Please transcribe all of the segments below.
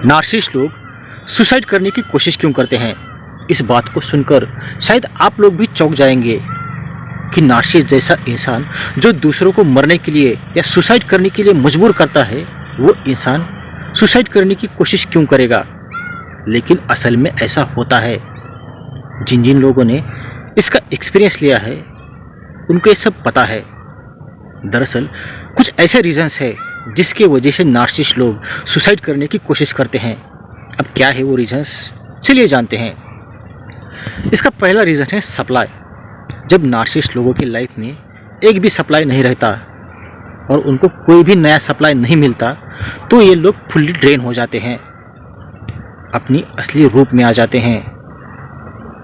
Narcissist लोग suicide करने की कोशिश क्यों करते हैं? इस बात को सुनकर शायद आप लोग भी चौंक जाएंगे कि नार्सिसिस्ट जैसा इंसान जो दूसरों को मरने के लिए या सुसाइड करने के लिए मजबूर करता है, वो इंसान सुसाइड करने की कोशिश क्यों करेगा? लेकिन असल में ऐसा होता है। जिन जिन लोगों ने इसका एक्सपीरियंस लिया है उनको ये सब पता है। दरअसल कुछ ऐसे रीजंस है जिसके वजह से नार्सिसिस्ट लोग सुसाइड करने की कोशिश करते हैं। अब क्या है वो रीजंस, चलिए जानते हैं। इसका पहला रीज़न है सप्लाई। जब नार्सिसिस्ट लोगों की लाइफ में एक भी सप्लाई नहीं रहता और उनको कोई भी नया सप्लाई नहीं मिलता तो ये लोग फुल्ली ड्रेन हो जाते हैं, अपनी असली रूप में आ जाते हैं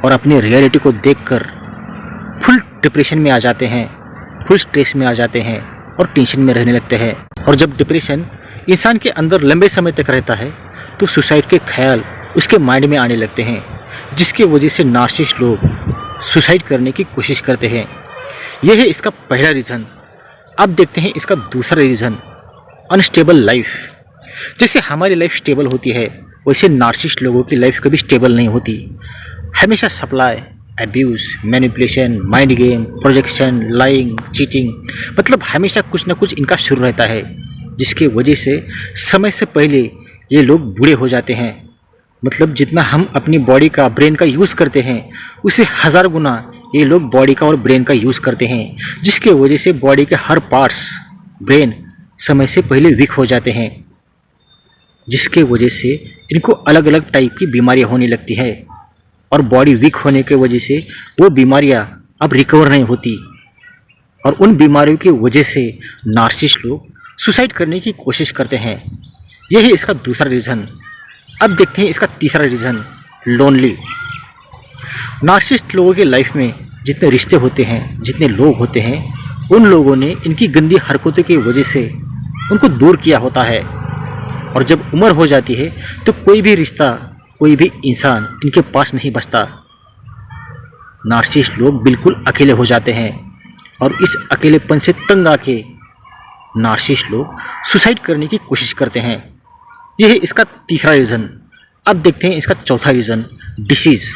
और अपनी रियलिटी को देखकर फुल डिप्रेशन में आ जाते हैं, फुल स्ट्रेस में आ जाते हैं और टेंशन में रहने लगते हैं। और जब डिप्रेशन इंसान के अंदर लंबे समय तक रहता है तो सुसाइड के ख्याल उसके माइंड में आने लगते हैं, जिसकी वजह से नार्सिसिस्ट लोग सुसाइड करने की कोशिश करते हैं। यह है इसका पहला रीज़न। अब देखते हैं इसका दूसरा रीज़न, अनस्टेबल लाइफ। जैसे हमारी लाइफ स्टेबल होती है वैसे नार्सिसिस्ट लोगों की लाइफ कभी स्टेबल नहीं होती। हमेशा supply, abuse, manipulation, mind game, projection, lying, cheating, मतलब हमेशा कुछ ना कुछ इनका शुरू रहता है, जिसकी वजह से समय से पहले ये लोग बूढ़े हो जाते हैं। मतलब जितना हम अपनी बॉडी का, ब्रेन का यूज़ करते हैं उससे 1000 गुना ये लोग बॉडी का और ब्रेन का यूज़ करते हैं, जिसके वजह से बॉडी के हर पार्ट्स, ब्रेन समय से पहले वीक हो जाते हैं, जिसके वजह से इनको अलग अलग टाइप की बीमारियां होने लगती है। और बॉडी वीक होने के वजह से वो बीमारियां अब रिकवर नहीं होती और उन बीमारियों की वजह से नार्सिसिस्ट लोग सुसाइड करने की कोशिश करते हैं। यह है इसका दूसरा रीज़न। अब देखते हैं इसका तीसरा रीज़न, लोनली। नार्सिसिस्ट लोगों की लाइफ में जितने रिश्ते होते हैं, जितने लोग होते हैं, उन लोगों ने इनकी गंदी हरकतों की वजह से उनको दूर किया होता है। और जब उम्र हो जाती है तो कोई भी रिश्ता, कोई भी इंसान इनके पास नहीं बचता। नार्सिसिस्ट लोग बिल्कुल अकेले हो जाते हैं और इस अकेलेपन से तंग आके नार्सिसिस्ट लोग सुसाइड करने की कोशिश करते हैं। यह है इसका तीसरा रीज़न। अब देखते हैं इसका चौथा रीज़न, डिसीज़।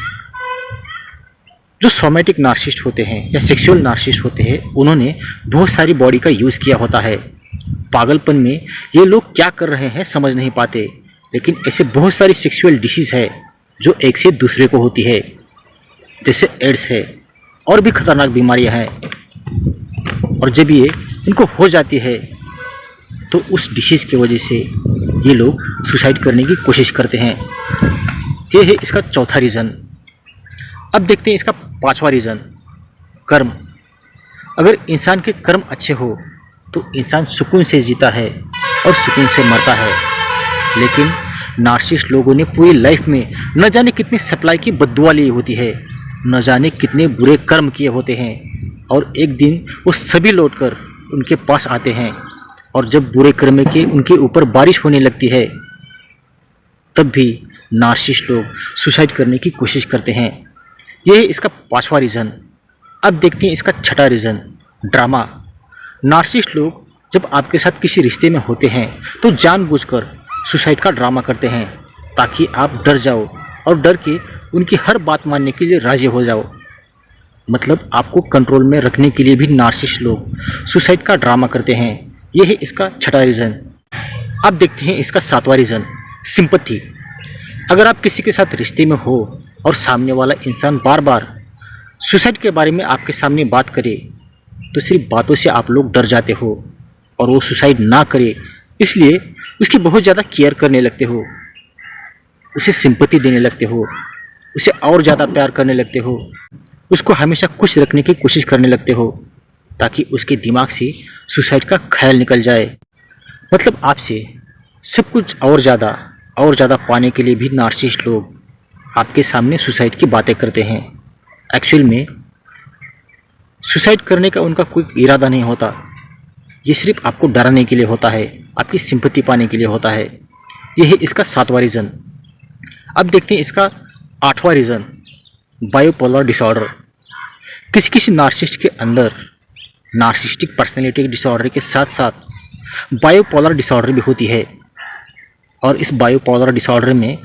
जो सोमैटिक नार्सिसिस्ट होते हैं या सेक्सुअल नार्सिसिस्ट होते हैं, उन्होंने बहुत सारी बॉडी का यूज़ किया होता है। पागलपन में ये लोग क्या कर रहे हैं समझ नहीं पाते, लेकिन ऐसे बहुत सारी सेक्सुअल डिसीज़ है जो एक से दूसरे को होती है, जैसे एड्स है और भी खतरनाक बीमारियां हैं। और जब ये इनको हो जाती है तो उस डिसीज़ की वजह से ये लोग सुसाइड करने की कोशिश करते हैं। ये है इसका चौथा रीज़न। अब देखते हैं इसका पांचवा रीज़न, कर्म। अगर इंसान के कर्म अच्छे हो तो इंसान सुकून से जीता है और सुकून से मरता है। लेकिन नार्सिसिस्ट लोगों ने पूरी लाइफ में न जाने कितनी सप्लाई की बद्दुआ ली होती है, न जाने कितने बुरे कर्म किए होते हैं, और एक दिन वो सभी लौटकर उनके पास आते हैं और जब बुरे कर्म के उनके ऊपर बारिश होने लगती है तब भी नार्सिसिस्ट लोग सुसाइड करने की कोशिश करते हैं। यह है इसका पांचवा रीज़न। अब देखते हैं इसका छठा रीज़न, ड्रामा। नार्सिसिस्ट लोग जब आपके साथ किसी रिश्ते में होते हैं तो जानबूझकर सुसाइड का ड्रामा करते हैं ताकि आप डर जाओ और डर के उनकी हर बात मानने के लिए राजी हो जाओ। मतलब आपको कंट्रोल में रखने के लिए भी नार्सिसिस्ट लोग सुसाइड का ड्रामा करते हैं। यह है इसका छठा रीज़न। अब देखते हैं इसका सातवां रीज़न, सिंपैथी। अगर आप किसी के साथ रिश्ते में हो और सामने वाला इंसान बार बार सुसाइड के बारे में आपके सामने बात करे तो सिर्फ बातों से आप लोग डर जाते हो और वो सुसाइड ना करे इसलिए उसकी बहुत ज़्यादा केयर करने लगते हो, उसे सिंपैथी देने लगते हो, उसे और ज़्यादा प्यार करने लगते हो, उसको हमेशा खुश रखने की कोशिश करने लगते हो ताकि उसके दिमाग से सुसाइड का ख्याल निकल जाए। मतलब आपसे सब कुछ और ज़्यादा पाने के लिए भी नार्सिसिस्ट लोग आपके सामने सुसाइड की बातें करते हैं। एक्चुअल में सुसाइड करने का उनका कोई इरादा नहीं होता, ये सिर्फ आपको डराने के लिए होता है, आपकी सिंपैथी पाने के लिए होता है। यह है इसका सातवां रीज़न। अब देखते हैं इसका आठवां रीज़न, बायोपोलर डिसऑर्डर। किसी नार्सिसिस्ट के अंदर नार्सिसिस्टिक पर्सनैलिटी डिसऑर्डर के साथ साथ बायोपोलर डिसऑर्डर भी होती है। और इस बायोपोलर डिसऑर्डर में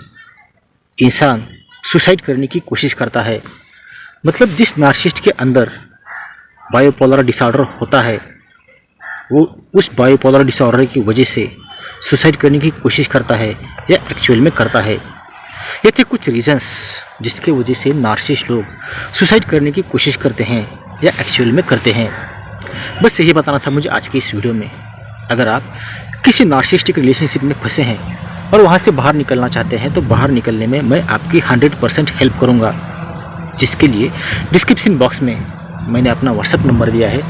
इंसान सुसाइड करने की कोशिश करता है। मतलब जिस नार्सिसिस्ट के अंदर बायोपोलर डिसऑर्डर होता है वो उस बायोपोलर डिसऑर्डर की वजह से सुसाइड करने की कोशिश करता है या एक्चुअल में करता है। ये थे कुछ रीजंस जिसके वजह से नार्सिसिस्ट लोग सुसाइड करने की कोशिश करते हैं या एक्चुअल में करते हैं। बस यही बताना था मुझे आज की इस वीडियो में। अगर आप किसी नार्सिसिस्टिक रिलेशनशिप में फंसे हैं और वहाँ से बाहर निकलना चाहते हैं तो बाहर निकलने में मैं आपकी 100% हेल्प करूँगा, जिसके लिए डिस्क्रिप्शन बॉक्स में मैंने अपना व्हाट्सएप नंबर दिया है,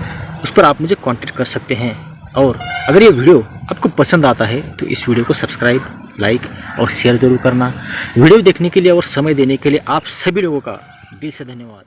उस पर आप मुझे कांटेक्ट कर सकते हैं। और अगर ये वीडियो आपको पसंद आता है तो इस वीडियो को सब्सक्राइब, लाइक और शेयर ज़रूर करना। वीडियो देखने के लिए और समय देने के लिए आप सभी लोगों का दिल से धन्यवाद।